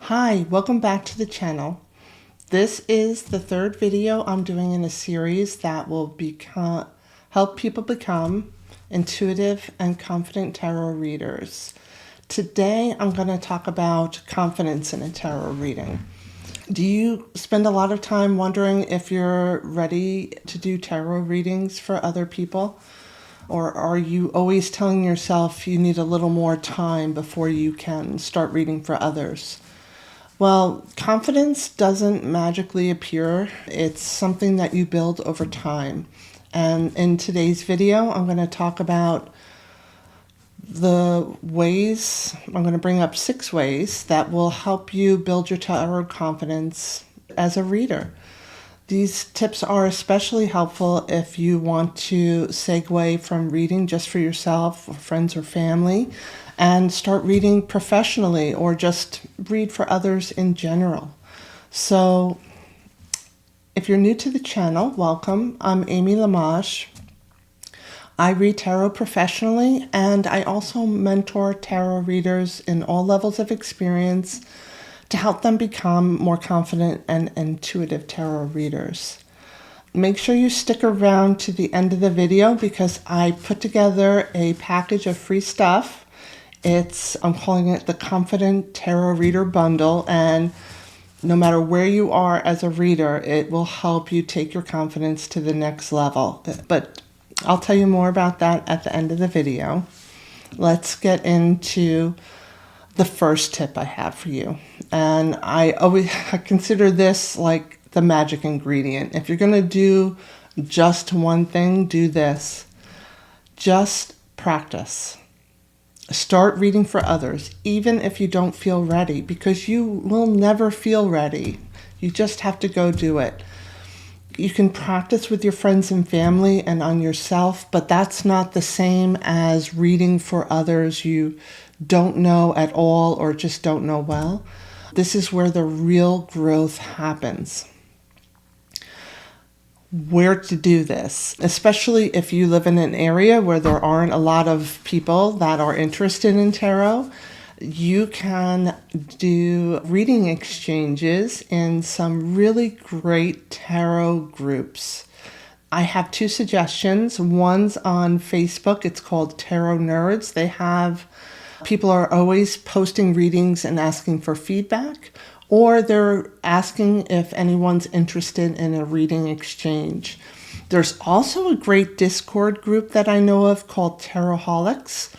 Hi, welcome back to the channel. This is the third video I'm doing in a series that will help people become intuitive and confident tarot readers. Today I'm going to talk about confidence in a tarot reading. Do you spend a lot of time wondering if you're ready to do tarot readings for other people? Or are you always telling yourself you need a little more time before you can start reading for others? Well, confidence doesn't magically appear. It's something that you build over time. And in today's video, I'm going to talk about the ways, I'm going to bring up 6 ways that will help you build your tarot confidence as a reader. These tips are especially helpful if you want to segue from reading just for yourself or friends or family and start reading professionally or just read for others in general. So if you're new to the channel, welcome. I'm Amy Lamache. I read tarot professionally, and I also mentor tarot readers in all levels of experience to help them become more confident and intuitive tarot readers. Make sure you stick around to the end of the video because I put together a package of free stuff. I'm calling it the Confident Tarot Reader Bundle, and no matter where you are as a reader, it will help you take your confidence to the next level. But I'll tell you more about that at the end of the video. Let's get into the first tip I have for you. And I consider this like the magic ingredient. If you're going to do just one thing, do this. Just practice. Start reading for others, even if you don't feel ready, because you will never feel ready. You just have to go do it. You can practice with your friends and family and on yourself, but that's not the same as reading for others you don't know at all or just don't know well. This is where the real growth happens. Where to do this, especially if you live in an area where there aren't a lot of people that are interested in tarot, you can do reading exchanges in some really great tarot groups. I have 2 suggestions. One's on Facebook. It's called Tarot Nerds. People are always posting readings and asking for feedback, or they're asking if anyone's interested in a reading exchange. There's also a great Discord group that I know of called Tarotholics.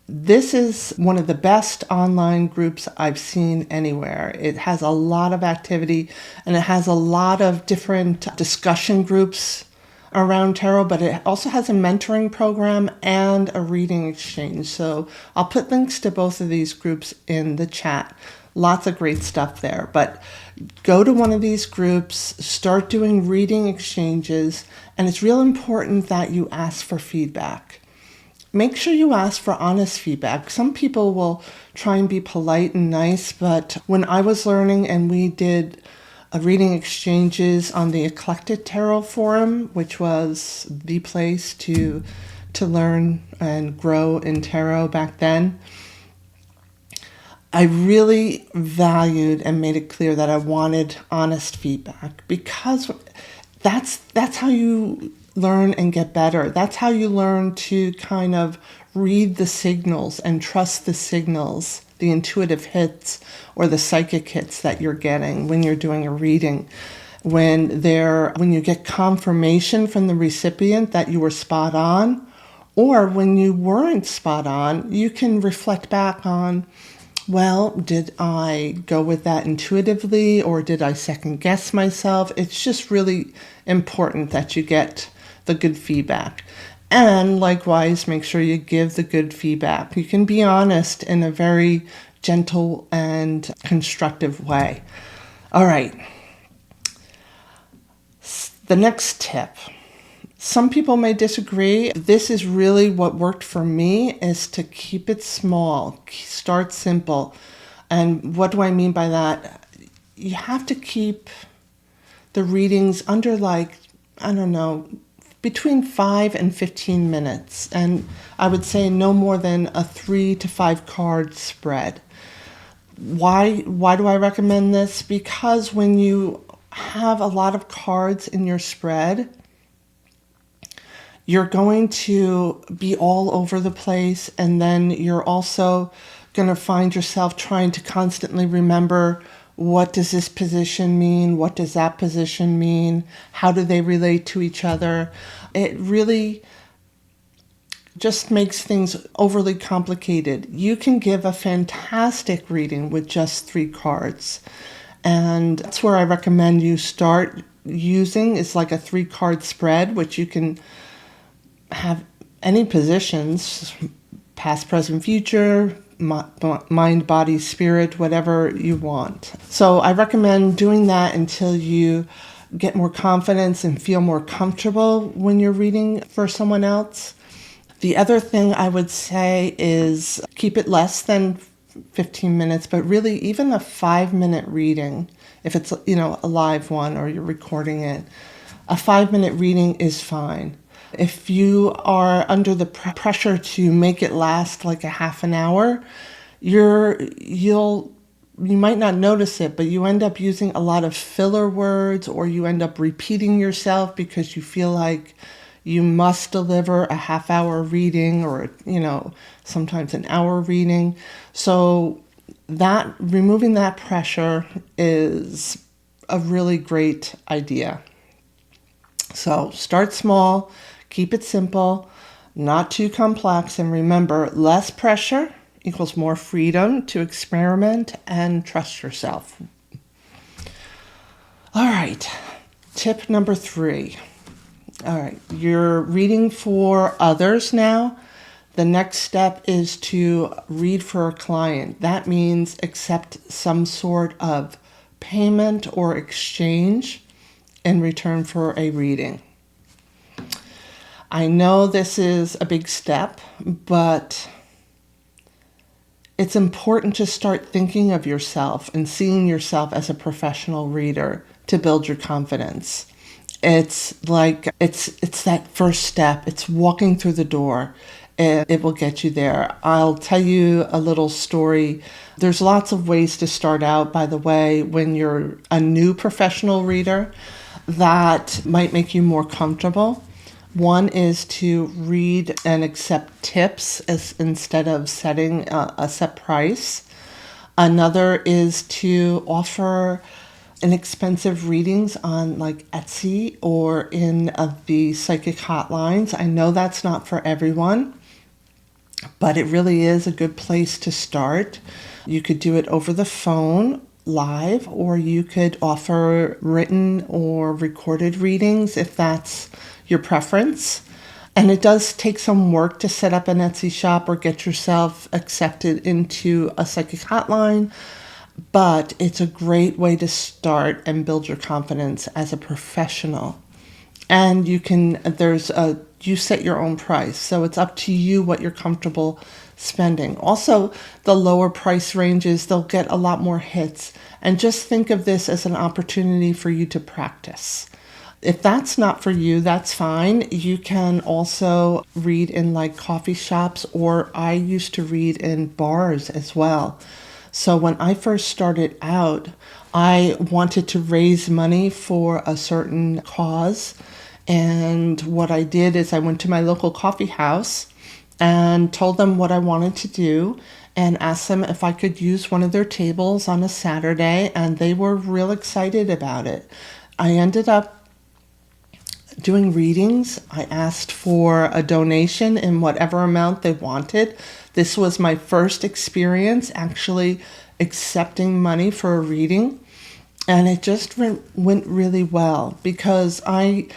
This is one of the best online groups I've seen anywhere. It has a lot of activity and it has a lot of different discussion groups around tarot, but it also has a mentoring program and a reading exchange. So I'll put links to both of these groups in the chat. Lots of great stuff there. But go to one of these groups, start doing reading exchanges, and it's real important that you ask for feedback. Make sure you ask for honest feedback. Some people will try and be polite and nice, but when I was learning and we did reading exchanges on the Eclectic Tarot Forum, which was the place to learn and grow in tarot back then, I really valued and made it clear that I wanted honest feedback, because that's how you learn and get better. That's how you learn to kind of read the signals and trust the signals, the intuitive hits or the psychic hits that you're getting when you're doing a reading. When you get confirmation from the recipient that you were spot on, or when you weren't spot on, you can reflect back on, well, did I go with that intuitively or did I second guess myself? It's just really important that you get the good feedback. And likewise, make sure you give the good feedback. You can be honest in a very gentle and constructive way. All right. The next tip. Some people may disagree. This is really what worked for me, is to keep it small, start simple. And what do I mean by that? You have to keep the readings under between 5 and 15 minutes. And I would say no more than a 3 to 5 card spread. Why do I recommend this? Because when you have a lot of cards in your spread, you're going to be all over the place, and then you're also going to find yourself trying to constantly remember, what does this position mean? What does that position mean? How do they relate to each other? It really just makes things overly complicated. You can give a fantastic reading with just 3 cards. And that's where I recommend you start using. It's like a 3-card spread, which you can have any positions, past, present, future, mind, body, spirit, whatever you want. So I recommend doing that until you get more confidence and feel more comfortable when you're reading for someone else. The other thing I would say is keep it less than 15 minutes, but really even a 5-minute reading, if it's, a live one or you're recording it, a 5-minute reading is fine. If you are under the pressure to make it last like a half an hour, you might not notice it, but you end up using a lot of filler words, or you end up repeating yourself because you feel like you must deliver a half-hour reading, or sometimes an hour reading. So that removing that pressure is a really great idea. So start small, keep it simple, not too complex, and remember, less pressure equals more freedom to experiment and trust yourself. All right, tip number 3. All right, you're reading for others now. The next step is to read for a client. That means accept some sort of payment or exchange in return for a reading. I know this is a big step, but it's important to start thinking of yourself and seeing yourself as a professional reader to build your confidence. It's like, it's that first step. It's walking through the door. It will get you there. I'll tell you a little story. There's lots of ways to start out, by the way, when you're a new professional reader that might make you more comfortable. One is to read and accept tips instead of setting a set price. Another is to offer inexpensive readings on like Etsy or in the psychic hotlines. I know that's not for everyone, but it really is a good place to start. You could do it over the phone live, or you could offer written or recorded readings if that's your preference. And it does take some work to set up an Etsy shop or get yourself accepted into a psychic hotline, but it's a great way to start and build your confidence as a professional. And you set your own price, so it's up to you what you're comfortable spending. Also, the lower price ranges, they'll get a lot more hits. And just think of this as an opportunity for you to practice. If that's not for you, that's fine. You can also read in like coffee shops, or I used to read in bars as well. So when I first started out, I wanted to raise money for a certain cause. And what I did is I went to my local coffee house and told them what I wanted to do and asked them if I could use one of their tables on a Saturday, and they were real excited about it. I ended up doing readings. I asked for a donation in whatever amount they wanted. This was my first experience actually accepting money for a reading, and it just went really well because I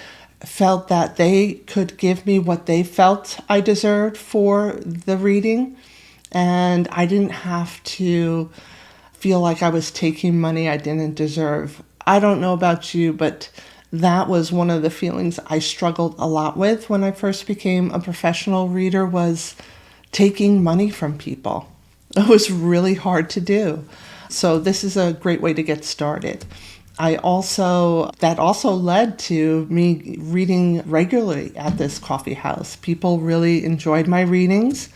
felt that they could give me what they felt I deserved for the reading, and I didn't have to feel like I was taking money I didn't deserve. I don't know about you, but that was one of the feelings I struggled a lot with when I first became a professional reader, was taking money from people. It was really hard to do. So this is a great way to get started. That also led to me reading regularly at this coffee house. People really enjoyed my readings,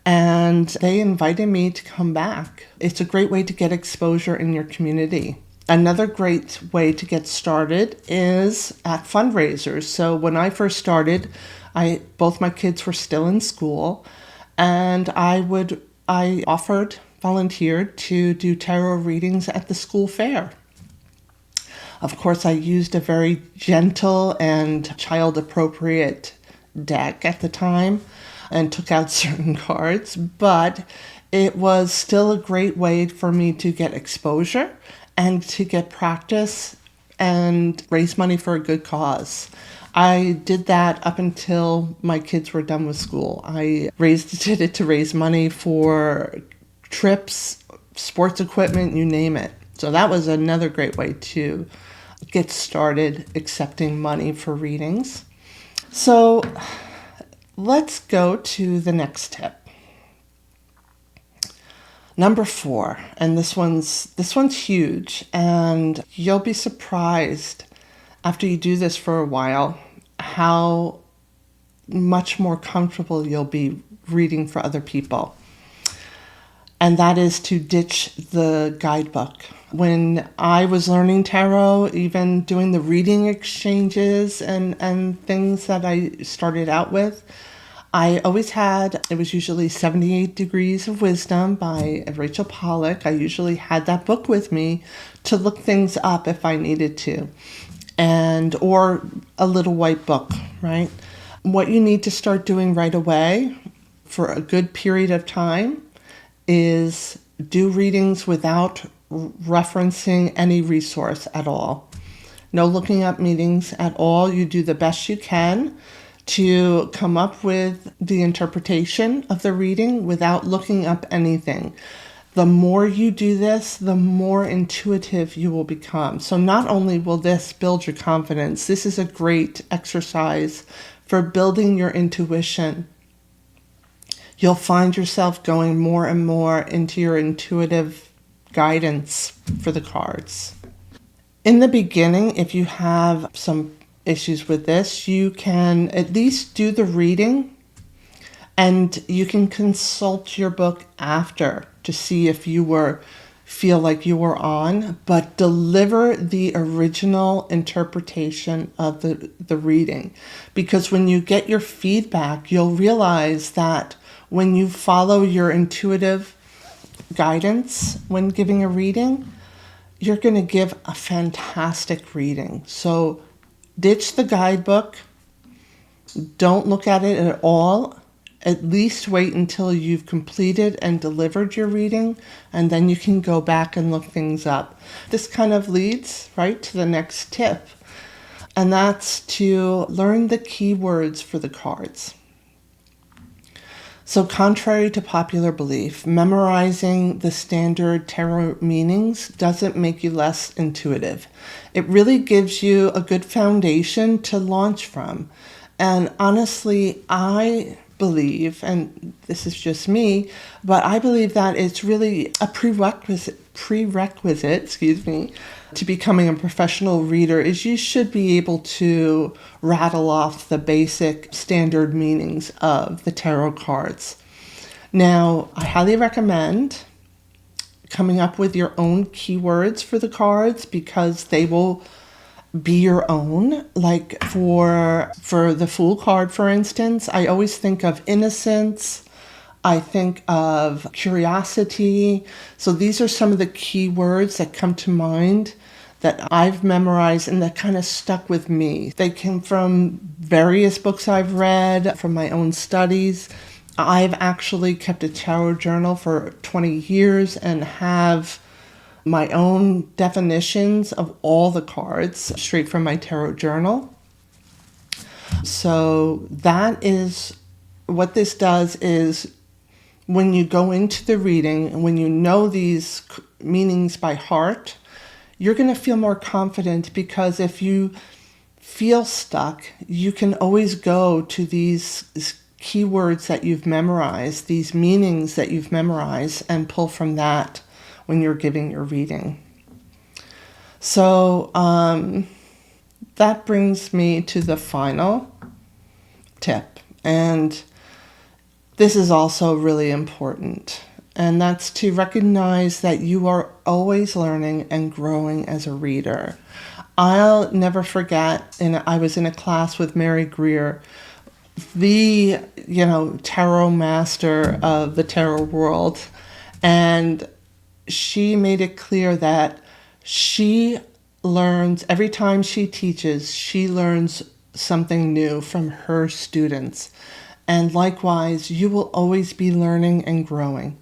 and they invited me to come back. It's a great way to get exposure in your community. Another great way to get started is at fundraisers. So when I first started, both my kids were still in school, and I volunteered to do tarot readings at the school fair. Of course, I used a very gentle and child-appropriate deck at the time and took out certain cards, but it was still a great way for me to get exposure and to get practice and raise money for a good cause. I did that up until my kids were done with school. I did it to raise money for trips, sports equipment, you name it. So that was another great way to get started accepting money for readings. So let's go to the next tip. Number 4, and this one's huge, and you'll be surprised after you do this for a while how much more comfortable you'll be reading for other people. And that is to ditch the guidebook. When I was learning tarot, even doing the reading exchanges and things that I started out with, I always had, it was usually 78 Degrees of Wisdom by Rachel Pollack. I usually had that book with me to look things up if I needed to, or a little white book, right? What you need to start doing right away for a good period of time is do readings without referencing any resource at all. No looking up meanings at all. You do the best you can to come up with the interpretation of the reading without looking up anything. The more you do this, the more intuitive you will become. So not only will this build your confidence, this is a great exercise for building your intuition. You'll find yourself going more and more into your intuitive guidance for the cards. In the beginning, if you have some issues with this, you can at least do the reading and you can consult your book after to see if you feel like you were on, but deliver the original interpretation of the reading. Because when you get your feedback, you'll realize that when you follow your intuitive guidance when giving a reading, you're going to give a fantastic reading. So ditch the guidebook. Don't look at it at all. At least wait until you've completed and delivered your reading, and then you can go back and look things up. This kind of leads right to the next tip, and that's to learn the keywords for the cards. So contrary to popular belief, memorizing the standard tarot meanings doesn't make you less intuitive. It really gives you a good foundation to launch from. And honestly, I believe, and this is just me, but I believe that it's really a prerequisite, to becoming a professional reader is you should be able to rattle off the basic standard meanings of the tarot cards. Now, I highly recommend coming up with your own keywords for the cards because they will be your own. Like for the Fool card, for instance, I always think of innocence. I think of curiosity. So these are some of the keywords that come to mind that I've memorized and that kind of stuck with me. They came from various books I've read, from my own studies. I've actually kept a tarot journal for 20 years and have my own definitions of all the cards straight from my tarot journal. So that is what this does is when you go into the reading and when you know these meanings by heart, you're going to feel more confident because if you feel stuck, you can always go to these keywords that you've memorized, these meanings that you've memorized, and pull from that when you're giving your reading. So that brings me to the final tip. And This is also really important, and that's to recognize that you are always learning and growing as a reader. I'll never forget, I was in a class with Mary Greer, the, tarot master of the tarot world, and she made it clear that she learns, every time she teaches, she learns something new from her students. And likewise, you will always be learning and growing.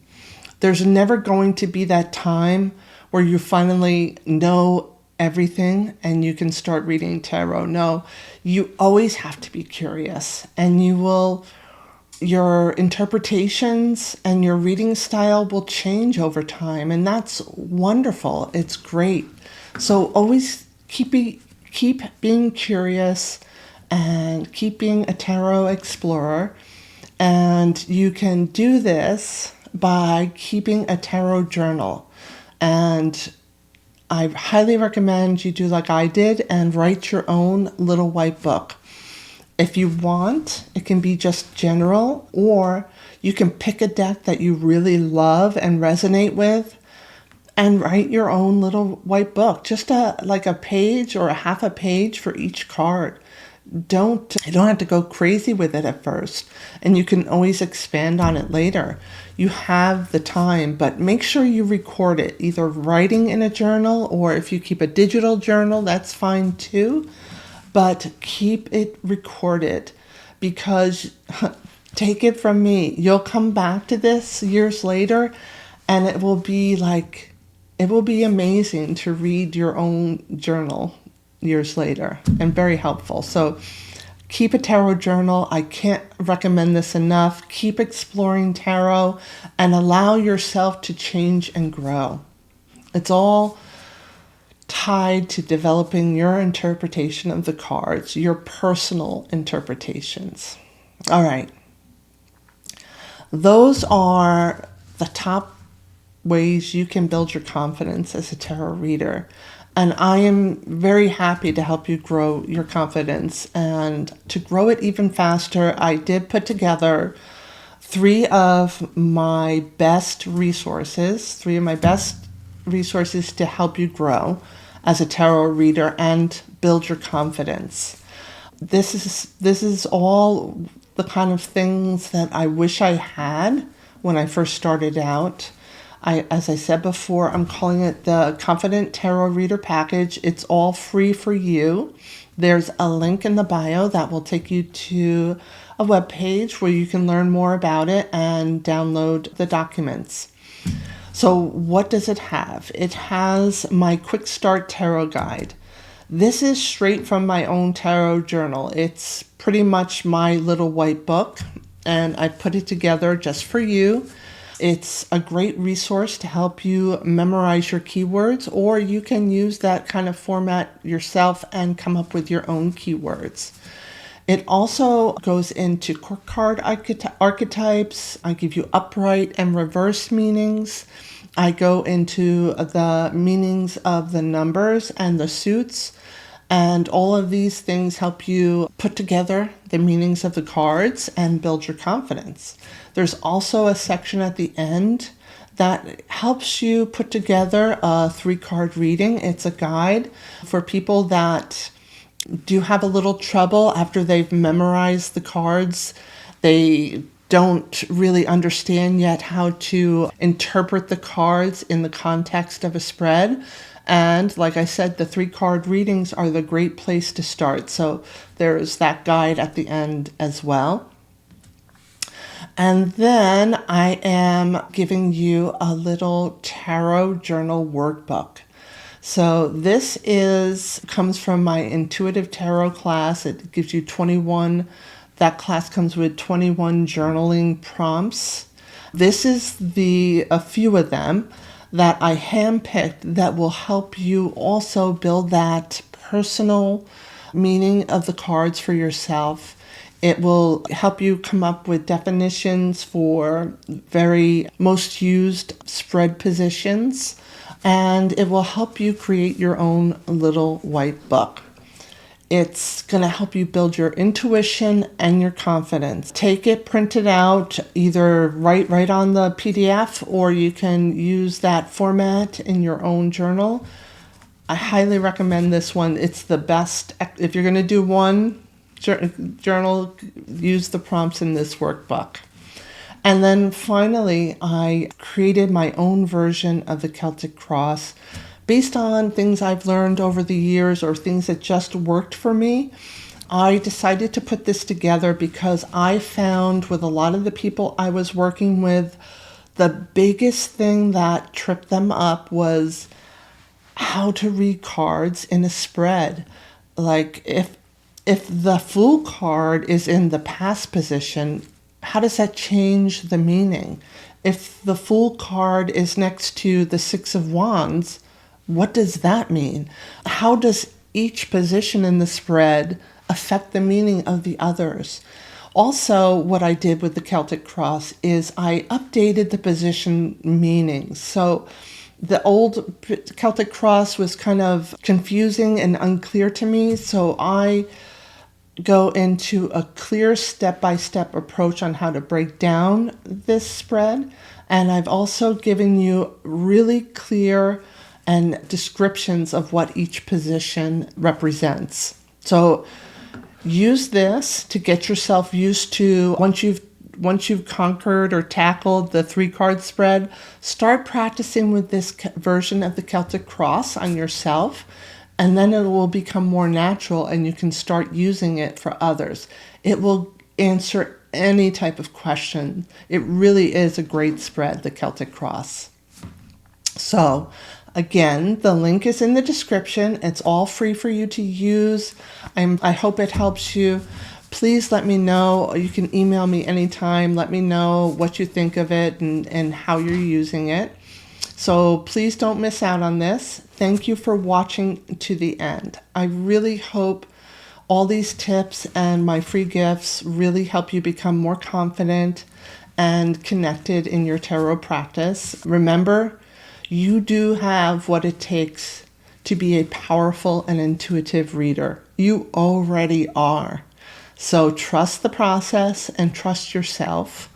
There's never going to be that time where you finally know everything and you can start reading tarot. No, you always have to be curious, and your interpretations and your reading style will change over time, and that's wonderful. It's great. So always keep being curious and keep being a tarot explorer. And you can do this by keeping a tarot journal. And I highly recommend you do like I did and write your own little white book. If you want, it can be just general, or you can pick a deck that you really love and resonate with and write your own little white book, just like a page or a half a page for each card. You don't have to go crazy with it at first, and you can always expand on it later. You have the time, but make sure you record it, either writing in a journal, or if you keep a digital journal, that's fine too. But keep it recorded, because take it from me, you'll come back to this years later, and it will be amazing to read your own journal years later, and very helpful. So keep a tarot journal. I can't recommend this enough. Keep exploring tarot and allow yourself to change and grow. It's all tied to developing your interpretation of the cards, your personal interpretations. All right. Those are the top ways you can build your confidence as a tarot reader. And I am very happy to help you grow your confidence. And to grow it even faster, I did put together three of my best resources to help you grow as a tarot reader and build your confidence. This is all the kind of things that I wish I had when I first started out. As I said before, I'm calling it the Confident Tarot Reader Package. It's all free for you. There's a link in the bio that will take you to a web page where you can learn more about it and download the documents. So what does it have? It has my Quick Start Tarot Guide. This is straight from my own tarot journal. It's pretty much my little white book, and I put it together just for you. It's a great resource to help you memorize your keywords, or you can use that kind of format yourself and come up with your own keywords. It also goes into card archetypes. I give you upright and reverse meanings. I go into the meanings of the numbers and the suits. And all of these things help you put together the meanings of the cards and build your confidence. There's also a section at the end that helps you put together a 3-card reading. It's a guide for people that do have a little trouble after they've memorized the cards. They don't really understand yet how to interpret the cards in the context of a spread. And like I said, the 3-card readings are the great place to start. So there's that guide at the end as well. And then I am giving you a little tarot journal workbook. So this comes from my intuitive tarot class. It gives you 21. That class comes with 21 journaling prompts. This is a few of them that I handpicked that will help you also build that personal meaning of the cards for yourself. It will help you come up with definitions for very most used spread positions, and it will help you create your own little white book. It's going to help you build your intuition and your confidence. Take it, print it out, either right on the PDF, or you can use that format in your own journal. I highly recommend this one. It's the best. If you're going to do one journal, use the prompts in this workbook. And then finally, I created my own version of the Celtic Cross based on things I've learned over the years or things that just worked for me. I decided to put this together because I found with a lot of the people I was working with, the biggest thing that tripped them up was how to read cards in a spread. Like if the Fool card is in the pass position, how does that change the meaning? If the Fool card is next to the Six of Wands, what does that mean? How does each position in the spread affect the meaning of the others? Also, what I did with the Celtic Cross is I updated the position meanings. So the old Celtic Cross was kind of confusing and unclear to me, so I go into a clear step-by-step approach on how to break down this spread. And I've also given you really clear and descriptions of what each position represents. So use this to get yourself used to, once you've conquered or tackled the 3-card spread, start practicing with this version of the Celtic Cross on yourself, and then it will become more natural and you can start using it for others. It will answer any type of question. It really is a great spread, the Celtic Cross. So again, the link is in the description. It's all free for you to use. I hope it helps you. Please let me know. You can email me anytime. Let me know what you think of it and how you're using it. So please don't miss out on this. Thank you for watching to the end. I really hope all these tips and my free gifts really help you become more confident and connected in your tarot practice. Remember, you do have what it takes to be a powerful and intuitive reader. You already are. So trust the process and trust yourself.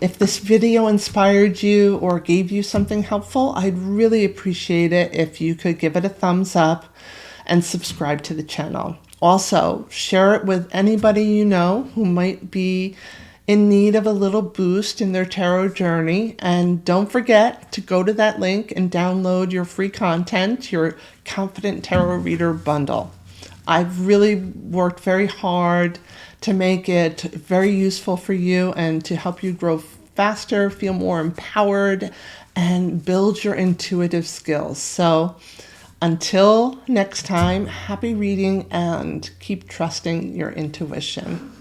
If this video inspired you or gave you something helpful, I'd really appreciate it if you could give it a thumbs up and subscribe to the channel. Also, share it with anybody you know who might be in need of a little boost in their tarot journey. And don't forget to go to that link and download your free content, your Confident Tarot Reader bundle. I've really worked very hard to make it very useful for you and to help you grow faster, feel more empowered, and build your intuitive skills. So until next time, happy reading and keep trusting your intuition.